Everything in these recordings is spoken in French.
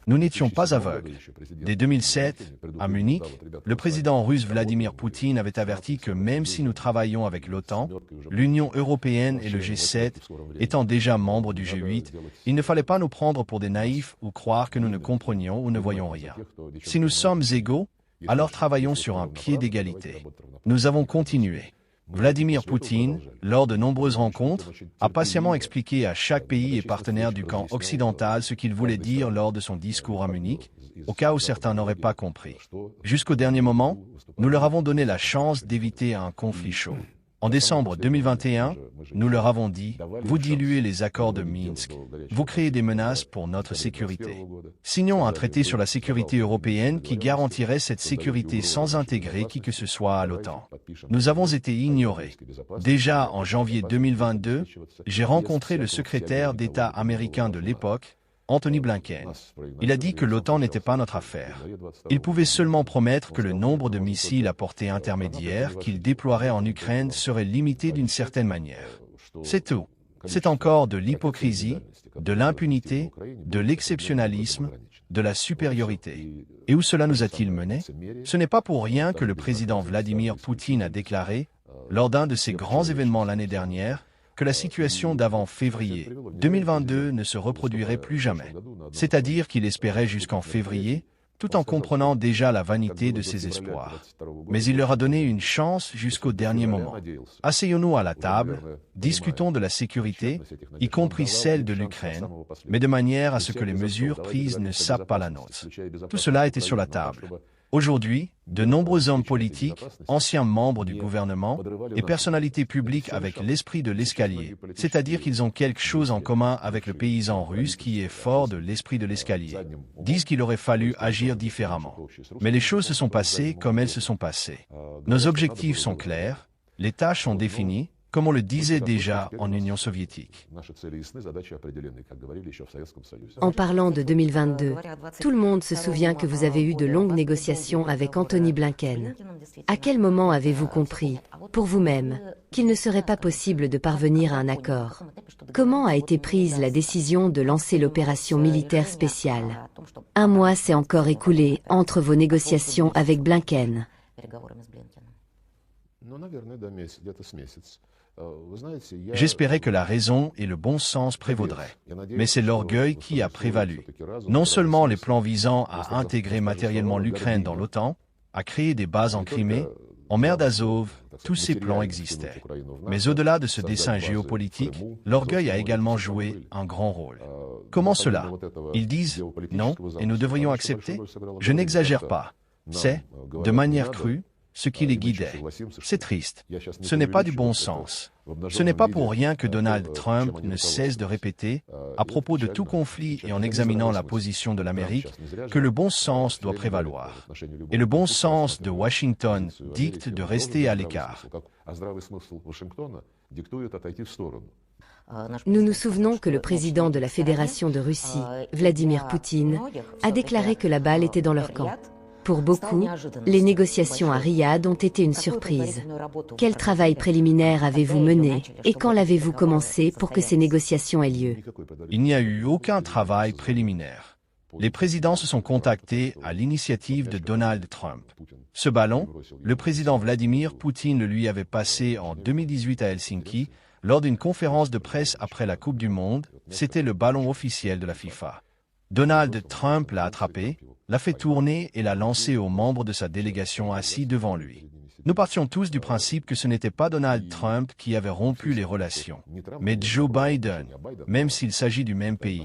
Nous n'étions pas aveugles. Dès 2007, à Munich, le président russe Vladimir Poutine avait averti que même si nous travaillons avec l'OTAN, l'Union européenne et le G7 étant déjà membres du G8, il ne fallait pas nous prendre pour des naïfs ou croire que nous ne comprenions ou ne voyons rien. Si nous sommes égaux, alors travaillons sur un pied d'égalité. Nous avons continué. Vladimir Poutine, lors de nombreuses rencontres, a patiemment expliqué à chaque pays et partenaire du camp occidental ce qu'il voulait dire lors de son discours à Munich, au cas où certains n'auraient pas compris. Jusqu'au dernier moment, nous leur avons donné la chance d'éviter un conflit chaud. En décembre 2021, nous leur avons dit « Vous diluez les accords de Minsk, vous créez des menaces pour notre sécurité. Signons un traité sur la sécurité européenne qui garantirait cette sécurité sans intégrer qui que ce soit à l'OTAN. » Nous avons été ignorés. Déjà en janvier 2022, j'ai rencontré le secrétaire d'État américain de l'époque, Antony Blinken. Il a dit que l'OTAN n'était pas notre affaire. Il pouvait seulement promettre que le nombre de missiles à portée intermédiaire qu'il déploierait en Ukraine serait limité d'une certaine manière. C'est tout. C'est encore de l'hypocrisie, de l'impunité, de l'exceptionnalisme, de la supériorité. Et où cela nous a-t-il menés? Ce n'est pas pour rien que le président Vladimir Poutine a déclaré, lors d'un de ses grands événements l'année dernière, que la situation d'avant février 2022 ne se reproduirait plus jamais. C'est-à-dire qu'il espérait jusqu'en février, tout en comprenant déjà la vanité de ses espoirs. Mais il leur a donné une chance jusqu'au dernier moment. Asseyons-nous à la table, discutons de la sécurité, y compris celle de l'Ukraine, mais de manière à ce que les mesures prises ne sapent pas la nôtre. Tout cela était sur la table. Aujourd'hui, de nombreux hommes politiques, anciens membres du gouvernement et personnalités publiques avec l'esprit de l'escalier, c'est-à-dire qu'ils ont quelque chose en commun avec le paysan russe qui est fort de l'esprit de l'escalier, disent qu'il aurait fallu agir différemment. Mais les choses se sont passées comme elles se sont passées. Nos objectifs sont clairs, les tâches sont définies, comme on le disait déjà en Union soviétique. En parlant de 2022, tout le monde se souvient que vous avez eu de longues négociations avec Antony Blinken. À quel moment avez-vous compris, pour vous-même, qu'il ne serait pas possible de parvenir à un accord? Comment a été prise la décision de lancer l'opération militaire spéciale? Un mois s'est encore écoulé entre vos négociations avec Blinken. J'espérais que la raison et le bon sens prévaudraient. Mais c'est l'orgueil qui a prévalu. Non seulement les plans visant à intégrer matériellement l'Ukraine dans l'OTAN, à créer des bases en Crimée, en mer d'Azov, tous ces plans existaient. Mais au-delà de ce dessein géopolitique, l'orgueil a également joué un grand rôle. Comment cela? Ils disent « non » et nous devrions accepter? Je n'exagère pas. C'est, de manière crue, ce qui les guidait. C'est triste. Ce n'est pas du bon sens. Ce n'est pas pour rien que Donald Trump ne cesse de répéter, à propos de tout conflit et en examinant la position de l'Amérique, que le bon sens doit prévaloir. Et le bon sens de Washington dicte de rester à l'écart. Nous nous souvenons que le président de la Fédération de Russie, Vladimir Poutine, a déclaré que la balle était dans leur camp. Pour beaucoup, les négociations à Riyad ont été une surprise. Quel travail préliminaire avez-vous mené et quand l'avez-vous commencé pour que ces négociations aient lieu? Il n'y a eu aucun travail préliminaire. Les présidents se sont contactés à l'initiative de Donald Trump. Ce ballon, le président Vladimir Poutine le lui avait passé en 2018 à Helsinki, lors d'une conférence de presse après la Coupe du Monde, c'était le ballon officiel de la FIFA. Donald Trump l'a attrapé, l'a fait tourner et l'a lancé aux membres de sa délégation assis devant lui. Nous partions tous du principe que ce n'était pas Donald Trump qui avait rompu les relations, mais Joe Biden, même s'il s'agit du même pays.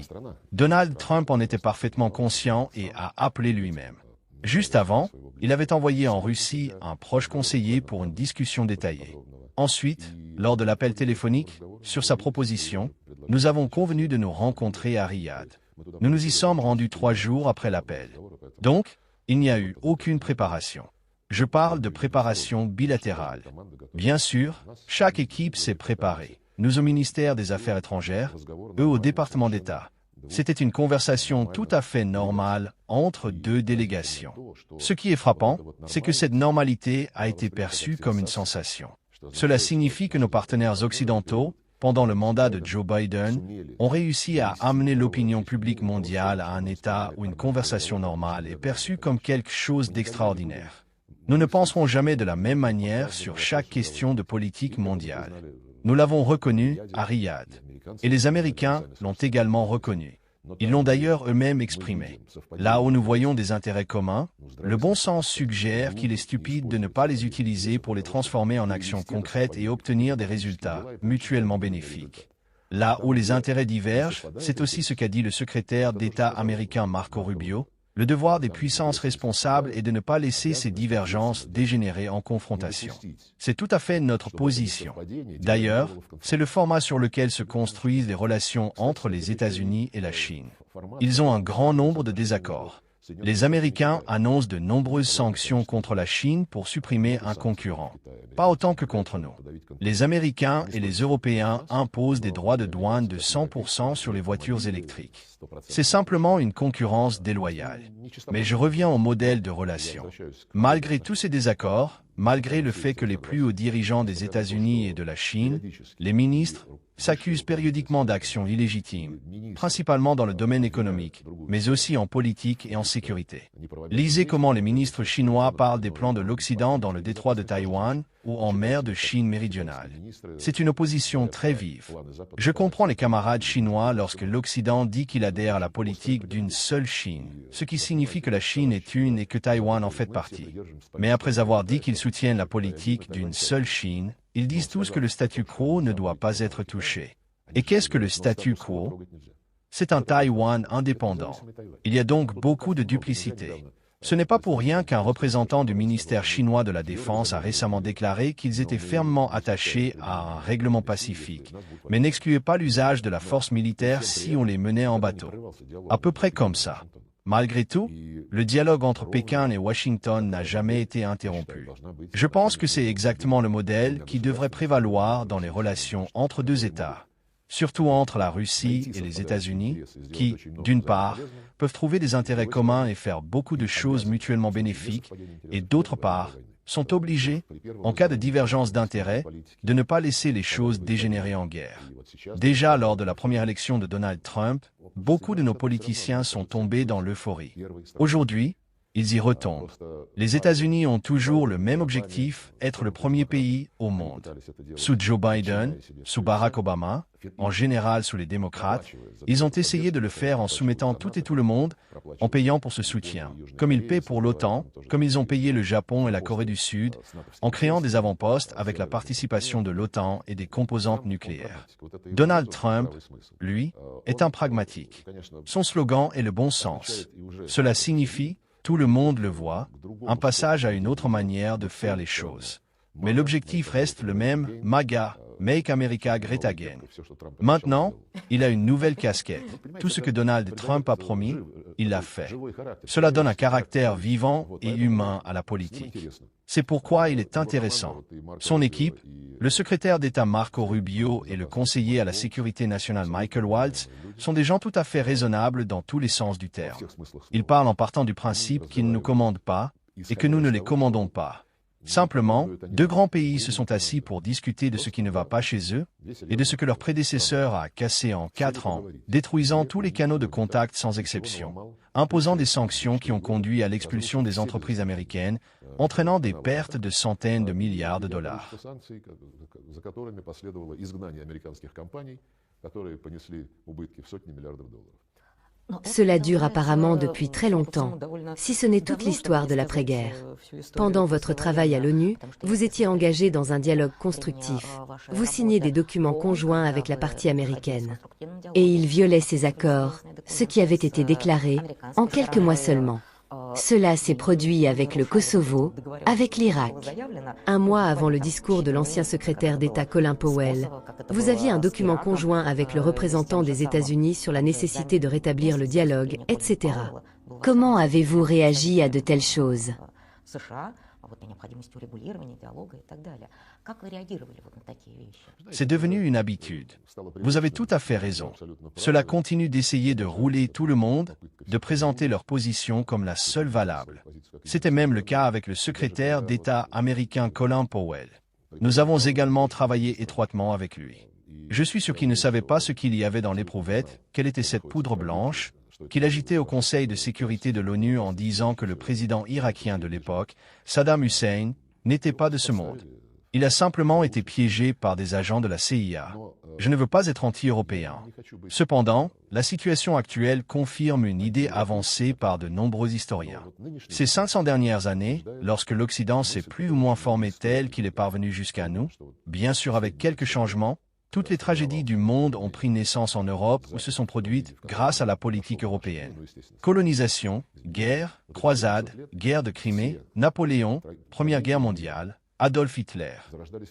Donald Trump en était parfaitement conscient et a appelé lui-même. Juste avant, il avait envoyé en Russie un proche conseiller pour une discussion détaillée. Ensuite, lors de l'appel téléphonique, sur sa proposition, nous avons convenu de nous rencontrer à Riyad. Nous nous y sommes rendus 3 jours après l'appel. Donc, il n'y a eu aucune préparation. Je parle de préparation bilatérale. Bien sûr, chaque équipe s'est préparée. Nous au ministère des Affaires étrangères, eux au département d'État. C'était une conversation tout à fait normale entre deux délégations. Ce qui est frappant, c'est que cette normalité a été perçue comme une sensation. Cela signifie que nos partenaires occidentaux, pendant le mandat de Joe Biden, ont réussi à amener l'opinion publique mondiale à un état où une conversation normale est perçue comme quelque chose d'extraordinaire. Nous ne penserons jamais de la même manière sur chaque question de politique mondiale. Nous l'avons reconnu à Riyad. Et les Américains l'ont également reconnu. Ils l'ont d'ailleurs eux-mêmes exprimé. Là où nous voyons des intérêts communs, le bon sens suggère qu'il est stupide de ne pas les utiliser pour les transformer en actions concrètes et obtenir des résultats mutuellement bénéfiques. Là où les intérêts divergent, c'est aussi ce qu'a dit le secrétaire d'État américain Marco Rubio, le devoir des puissances responsables est de ne pas laisser ces divergences dégénérer en confrontation. C'est tout à fait notre position. D'ailleurs, c'est le format sur lequel se construisent les relations entre les États-Unis et la Chine. Ils ont un grand nombre de désaccords. Les Américains annoncent de nombreuses sanctions contre la Chine pour supprimer un concurrent. Pas autant que contre nous. Les Américains et les Européens imposent des droits de douane de 100% sur les voitures électriques. C'est simplement une concurrence déloyale. Mais je reviens au modèle de relation. Malgré tous ces désaccords, malgré le fait que les plus hauts dirigeants des États-Unis et de la Chine, les ministres, s'accusent périodiquement d'actions illégitimes, principalement dans le domaine économique, mais aussi en politique et en sécurité. Lisez comment les ministres chinois parlent des plans de l'Occident dans le détroit de Taïwan ou en mer de Chine méridionale. C'est une opposition très vive. Je comprends les camarades chinois lorsque l'Occident dit qu'il adhère à la politique d'une seule Chine, ce qui signifie que la Chine est une et que Taïwan en fait partie. Mais après avoir dit qu'ils soutiennent la politique d'une seule Chine, ils disent tous que le statu quo ne doit pas être touché. Et qu'est-ce que le statu quo? C'est un Taïwan indépendant. Il y a donc beaucoup de duplicité. Ce n'est pas pour rien qu'un représentant du ministère chinois de la Défense a récemment déclaré qu'ils étaient fermement attachés à un règlement pacifique, mais n'excluaient pas l'usage de la force militaire si on les menait en bateau. À peu près comme ça. Malgré tout, le dialogue entre Pékin et Washington n'a jamais été interrompu. Je pense que c'est exactement le modèle qui devrait prévaloir dans les relations entre deux États, surtout entre la Russie et les États-Unis, qui, d'une part, peuvent trouver des intérêts communs et faire beaucoup de choses mutuellement bénéfiques, et d'autre part, sont obligés, en cas de divergence d'intérêts, de ne pas laisser les choses dégénérer en guerre. Déjà lors de la première élection de Donald Trump, beaucoup de nos politiciens sont tombés dans l'euphorie. Aujourd'hui, ils y retombent. Les États-Unis ont toujours le même objectif, être le premier pays au monde. Sous Joe Biden, sous Barack Obama, en général sous les démocrates, ils ont essayé de le faire en soumettant tout et tout le monde, en payant pour ce soutien, comme ils paient pour l'OTAN, comme ils ont payé le Japon et la Corée du Sud, en créant des avant-postes avec la participation de l'OTAN et des composantes nucléaires. Donald Trump, lui, est un pragmatique. Son slogan est le bon sens. Cela signifie, tout le monde le voit, un passage à une autre manière de faire les choses. Mais l'objectif reste le même, MAGA, Make America Great Again. Maintenant, il a une nouvelle casquette. Tout ce que Donald Trump a promis, il l'a fait. Cela donne un caractère vivant et humain à la politique. C'est pourquoi il est intéressant. Son équipe, le secrétaire d'État Marco Rubio et le conseiller à la sécurité nationale Michael Waltz, sont des gens tout à fait raisonnables dans tous les sens du terme. Ils parlent en partant du principe qu'ils ne nous commandent pas et que nous ne les commandons pas. Simplement, deux grands pays se sont assis pour discuter de ce qui ne va pas chez eux et de ce que leur prédécesseur a cassé en 4 ans, détruisant tous les canaux de contact sans exception, imposant des sanctions qui ont conduit à l'expulsion des entreprises américaines, entraînant des pertes de centaines de milliards de dollars. Cela dure apparemment depuis très longtemps, si ce n'est toute l'histoire de l'après-guerre. Pendant votre travail à l'ONU, vous étiez engagé dans un dialogue constructif. Vous signez des documents conjoints avec la partie américaine. Et ils violaient ces accords, ce qui avait été déclaré, en quelques mois seulement. Cela s'est produit avec le Kosovo, avec l'Irak. Un mois avant le discours de l'ancien secrétaire d'État Colin Powell, vous aviez un document conjoint avec le représentant des États-Unis sur la nécessité de rétablir le dialogue, etc. Comment avez-vous réagi à de telles choses? C'est devenu une habitude. Vous avez tout à fait raison. Cela continue d'essayer de rouler tout le monde, de présenter leur position comme la seule valable. C'était même le cas avec le secrétaire d'État américain Colin Powell. Nous avons également travaillé étroitement avec lui. Je suis sûr qu'il ne savait pas ce qu'il y avait dans l'éprouvette, quelle était cette poudre blanche, qu'il agitait au Conseil de sécurité de l'ONU en disant que le président irakien de l'époque, Saddam Hussein, n'était pas de ce monde. Il a simplement été piégé par des agents de la CIA. Je ne veux pas être anti-européen. Cependant, la situation actuelle confirme une idée avancée par de nombreux historiens. Ces 500 dernières années, lorsque l'Occident s'est plus ou moins formé tel qu'il est parvenu jusqu'à nous, bien sûr avec quelques changements, toutes les tragédies du monde ont pris naissance en Europe ou se sont produites grâce à la politique européenne. Colonisation, guerre, croisade, guerre de Crimée, Napoléon, Première Guerre mondiale, Adolf Hitler.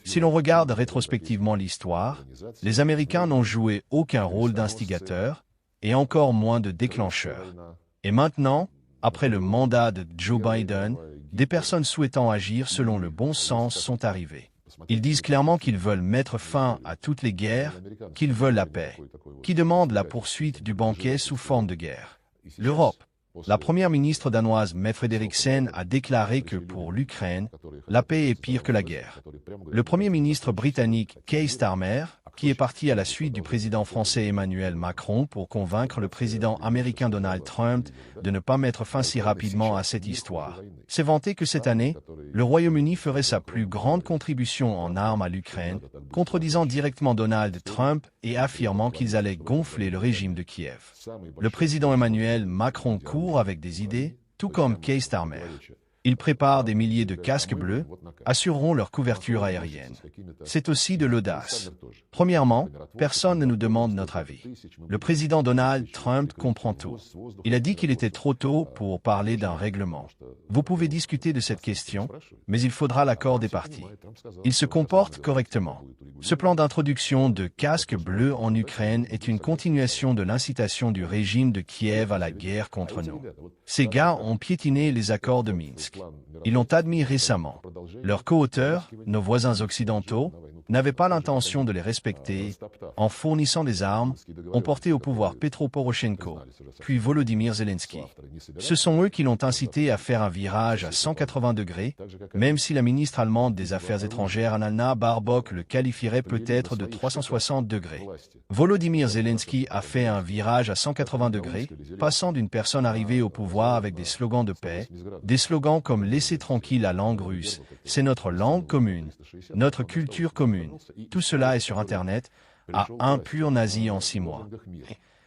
Si l'on regarde rétrospectivement l'histoire, les Américains n'ont joué aucun rôle d'instigateur et encore moins de déclencheur. Et maintenant, après le mandat de Joe Biden, des personnes souhaitant agir selon le bon sens sont arrivées. Ils disent clairement qu'ils veulent mettre fin à toutes les guerres, qu'ils veulent la paix, qui demandent la poursuite du banquet sous forme de guerre. L'Europe. La première ministre danoise Mette Frederiksen a déclaré que pour l'Ukraine, la paix est pire que la guerre. Le premier ministre britannique Keir Starmer, qui est parti à la suite du président français Emmanuel Macron pour convaincre le président américain Donald Trump de ne pas mettre fin si rapidement à cette histoire, s'est vanté que cette année, le Royaume-Uni ferait sa plus grande contribution en armes à l'Ukraine, contredisant directement Donald Trump et affirmant qu'ils allaient gonfler le régime de Kiev. Le président Emmanuel Macron court avec des idées, tout comme Keir Starmer. Ils préparent des milliers de casques bleus, assureront leur couverture aérienne. C'est aussi de l'audace. Premièrement, personne ne nous demande notre avis. Le président Donald Trump comprend tout. Il a dit qu'il était trop tôt pour parler d'un règlement. Vous pouvez discuter de cette question, mais il faudra l'accord des partis. Il se comporte correctement. Ce plan d'introduction de casques bleus en Ukraine est une continuation de l'incitation du régime de Kiev à la guerre contre nous. Ces gars ont piétiné les accords de Minsk. Ils l'ont admis récemment. Leurs co-auteurs, nos voisins occidentaux, n'avaient pas l'intention de les respecter. En fournissant des armes, ont porté au pouvoir Petro Poroshenko, puis Volodymyr Zelensky. Ce sont eux qui l'ont incité à faire un virage à 180 degrés, même si la ministre allemande des Affaires étrangères Annalena Baerbock le qualifierait peut-être de 360 degrés. Volodymyr Zelensky a fait un virage à 180 degrés, passant d'une personne arrivée au pouvoir avec des slogans de paix, des slogans comme « Laissez tranquille la langue russe », « C'est notre langue commune »,« Notre culture commune ». Tout cela est sur Internet, à un pur nazi en 6 mois.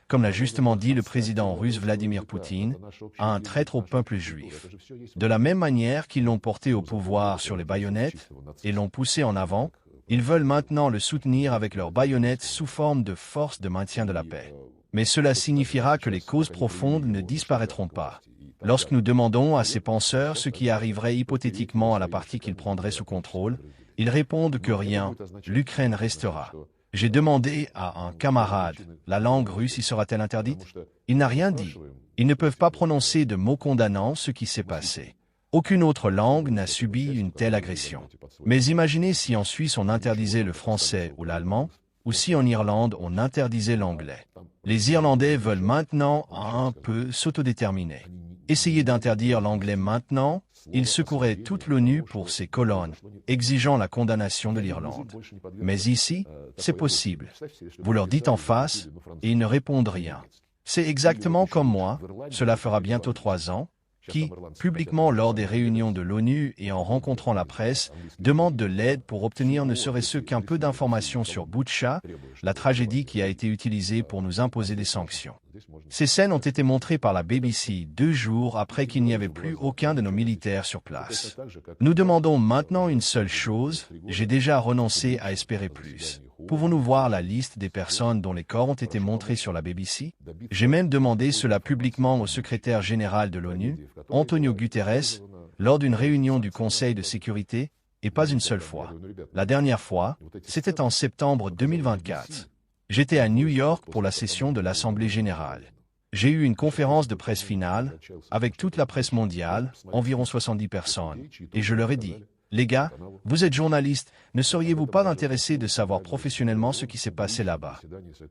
Comme l'a justement dit le président russe Vladimir Poutine, à un traître au peuple juif. De la même manière qu'ils l'ont porté au pouvoir sur les baïonnettes et l'ont poussé en avant, ils veulent maintenant le soutenir avec leurs baïonnettes sous forme de force de maintien de la paix. Mais cela signifiera que les causes profondes ne disparaîtront pas. Lorsque nous demandons à ces penseurs ce qui arriverait hypothétiquement à la partie qu'ils prendraient sous contrôle, ils répondent que rien, l'Ukraine restera. J'ai demandé à un camarade, la langue russe y sera-t-elle interdite? Il n'a rien dit. Ils ne peuvent pas prononcer de mots condamnant ce qui s'est passé. Aucune autre langue n'a subi une telle agression. Mais imaginez si en Suisse on interdisait le français ou l'allemand, ou si en Irlande on interdisait l'anglais. Les Irlandais veulent maintenant un peu s'autodéterminer. Essayer d'interdire l'anglais maintenant, ils secouraient toute l'ONU pour ces colonnes, exigeant la condamnation de l'Irlande. Mais ici, c'est possible. Vous leur dites en face, et ils ne répondent rien. C'est exactement comme moi, cela fera bientôt 3 ans, qui, publiquement lors des réunions de l'ONU et en rencontrant la presse, demande de l'aide pour obtenir ne serait-ce qu'un peu d'informations sur Boutcha, la tragédie qui a été utilisée pour nous imposer des sanctions. Ces scènes ont été montrées par la BBC 2 jours après qu'il n'y avait plus aucun de nos militaires sur place. Nous demandons maintenant une seule chose, j'ai déjà renoncé à espérer plus. Pouvons-nous voir la liste des personnes dont les corps ont été montrés sur la BBC? J'ai même demandé cela publiquement au secrétaire général de l'ONU, Antonio Guterres, lors d'une réunion du Conseil de sécurité, et pas une seule fois. La dernière fois, c'était en septembre 2024. J'étais à New York pour la session de l'Assemblée générale. J'ai eu une conférence de presse finale, avec toute la presse mondiale, environ 70 personnes, et je leur ai dit, Les gars, vous êtes journalistes, ne seriez-vous pas intéressés de savoir professionnellement ce qui s'est passé là-bas?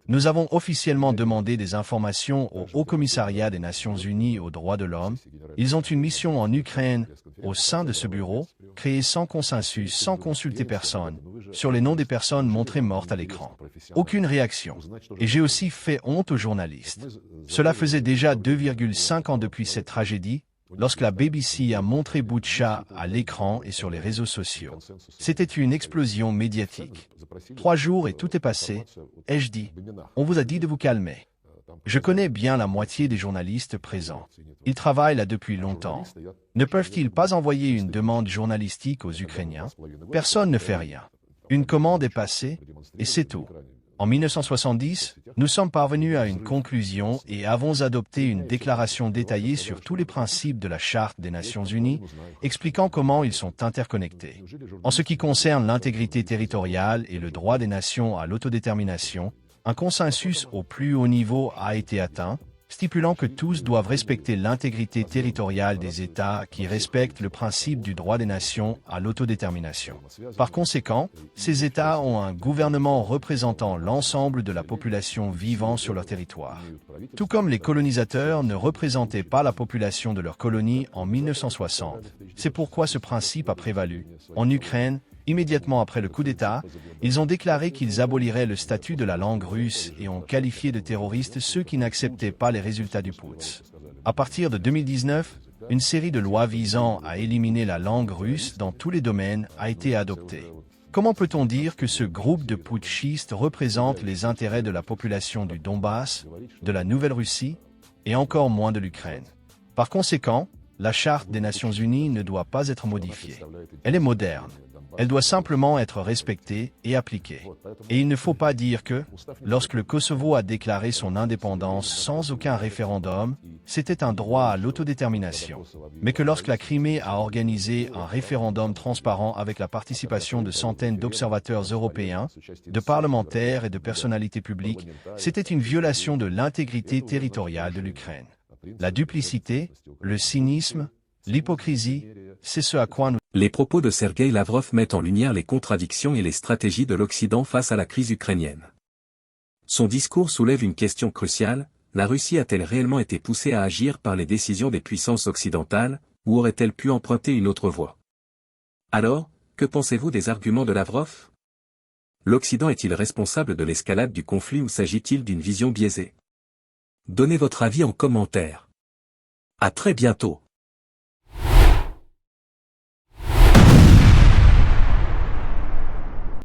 Nous avons officiellement demandé des informations au Haut Commissariat des Nations Unies aux droits de l'homme. Ils ont une mission en Ukraine, au sein de ce bureau, créé sans consensus, sans consulter personne, sur les noms des personnes montrées mortes à l'écran. Aucune réaction. Et j'ai aussi fait honte aux journalistes. Cela faisait déjà 2,5 ans depuis cette tragédie, lorsque la BBC a montré Boutcha à l'écran et sur les réseaux sociaux. C'était une explosion médiatique. 3 jours et tout est passé, ai-je dit. On vous a dit de vous calmer. Je connais bien la moitié des journalistes présents. Ils travaillent là depuis longtemps. Ne peuvent-ils pas envoyer une demande journalistique aux Ukrainiens? Personne ne fait rien. Une commande est passée, et c'est tout. En 1970, nous sommes parvenus à une conclusion et avons adopté une déclaration détaillée sur tous les principes de la Charte des Nations Unies, expliquant comment ils sont interconnectés. En ce qui concerne l'intégrité territoriale et le droit des nations à l'autodétermination, un consensus au plus haut niveau a été atteint, stipulant que tous doivent respecter l'intégrité territoriale des États qui respectent le principe du droit des nations à l'autodétermination. Par conséquent, ces États ont un gouvernement représentant l'ensemble de la population vivant sur leur territoire. Tout comme les colonisateurs ne représentaient pas la population de leur colonie en 1960. C'est pourquoi ce principe a prévalu. En Ukraine, immédiatement après le coup d'État, ils ont déclaré qu'ils aboliraient le statut de la langue russe et ont qualifié de terroristes ceux qui n'acceptaient pas les résultats du putsch. À partir de 2019, une série de lois visant à éliminer la langue russe dans tous les domaines a été adoptée. Comment peut-on dire que ce groupe de putschistes représente les intérêts de la population du Donbass, de la Nouvelle-Russie et encore moins de l'Ukraine? Par conséquent, la Charte des Nations Unies ne doit pas être modifiée. Elle est moderne. Elle doit simplement être respectée et appliquée. Et il ne faut pas dire que, lorsque le Kosovo a déclaré son indépendance sans aucun référendum, c'était un droit à l'autodétermination. Mais que lorsque la Crimée a organisé un référendum transparent avec la participation de centaines d'observateurs européens, de parlementaires et de personnalités publiques, c'était une violation de l'intégrité territoriale de l'Ukraine. La duplicité, le cynisme, l'hypocrisie, c'est ce à quoi nous... Les propos de Sergueï Lavrov mettent en lumière les contradictions et les stratégies de l'Occident face à la crise ukrainienne. Son discours soulève une question cruciale, la Russie a-t-elle réellement été poussée à agir par les décisions des puissances occidentales, ou aurait-elle pu emprunter une autre voie? Alors, que pensez-vous des arguments de Lavrov? L'Occident est-il responsable de l'escalade du conflit ou s'agit-il d'une vision biaisée? Donnez votre avis en commentaire. À très bientôt.